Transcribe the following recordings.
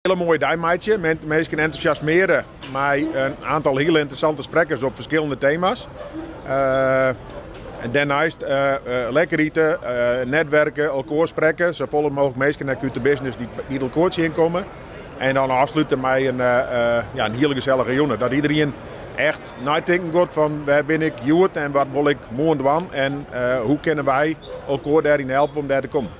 Een hele mooie dijmaatje, mensen enthousiasmeren met een aantal heel interessante sprekers op verschillende thema's. En daarnaast lekker eten, netwerken, elkaar spreken, zoveel mogelijk mensen uit de business die elkaar zien komen. En dan afsluiten met een hele gezellige jongen. Dat iedereen echt nadenken gaat van waar ben ik goed en wat wil ik morgen doen en hoe kunnen wij elkaar daarin helpen om daar te komen.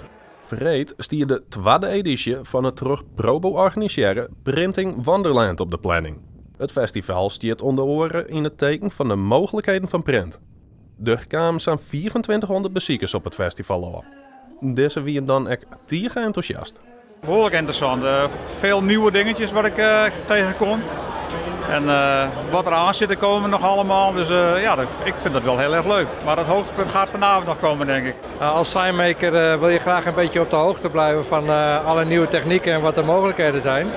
Vreed stier de tweede editie van het terug Probo organiseren Printing Wonderland op de planning. Het festival stiert onder oren in het teken van de mogelijkheden van print. Er kwamen zo'n 2500 bezoekers op het festival af. Deze waren dan echt tegen enthousiast. Behoorlijk interessant. Veel nieuwe dingetjes wat ik tegenkom. En wat er aan zit te komen nog allemaal. Dus ik vind dat wel heel erg leuk. Maar het hoogtepunt gaat vanavond nog komen, denk ik. Als sign-maker wil je graag een beetje op de hoogte blijven van alle nieuwe technieken en wat de mogelijkheden zijn.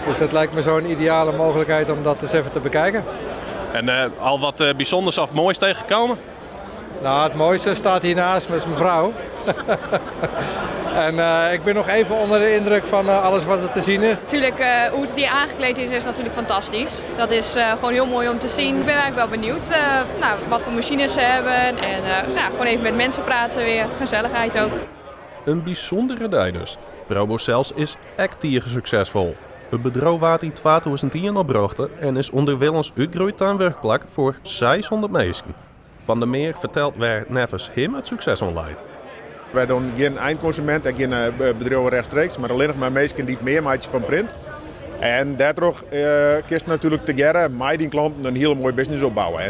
Dus het lijkt me zo'n ideale mogelijkheid om dat eens even te bekijken. En al wat bijzonders of moois tegenkomen? Nou, het mooiste staat hiernaast met mijn vrouw. En ik ben nog even onder de indruk van alles wat er te zien is. Natuurlijk, hoe het hier aangekleed is natuurlijk fantastisch. Dat is gewoon heel mooi om te zien. Ik ben eigenlijk wel benieuwd wat voor machines ze hebben. En gewoon even met mensen praten weer. Gezelligheid ook. Een bijzondere dag dus. ProboCels is echt succesvol. Het bedrijf waard in 2010 opbrachten en is onderwijls uitgegroeid aan werkplek voor 600 mensen. Van der Meer vertelt waar nevens hem het succes onleidt. Wij doen geen eindconsument en geen bedrijven rechtstreeks, maar alleen nog maar mensen die het meer maken van print. En daardoor kiest natuurlijk together met die klanten een hele mooie business opbouwen.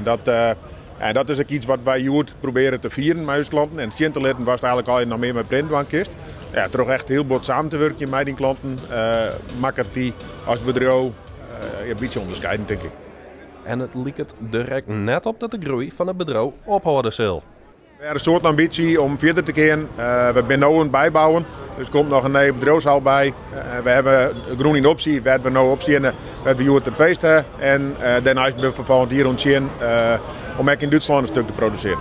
En dat is ook iets wat wij goed proberen te vieren met onze klanten. En Sinterlitten was het eigenlijk al nog meer met print van kist. Ja, toch echt heel goed samen te werken met die klanten. Maakt het die als bedrijf een beetje onderscheiden, denk ik. En het lijkt het direct net op dat de groei van het bedrijf ophouden zal. We hebben een soort ambitie om verder te keren. We zijn nu aan het bijbouwen, dus er komt nog een nieuwe bedrijfshal bij. We hebben een groene optie, waar we nu opzien, waar we het feest hebben. En daarna is het vervolgens hier ontzien om ook in Duitsland een stuk te produceren.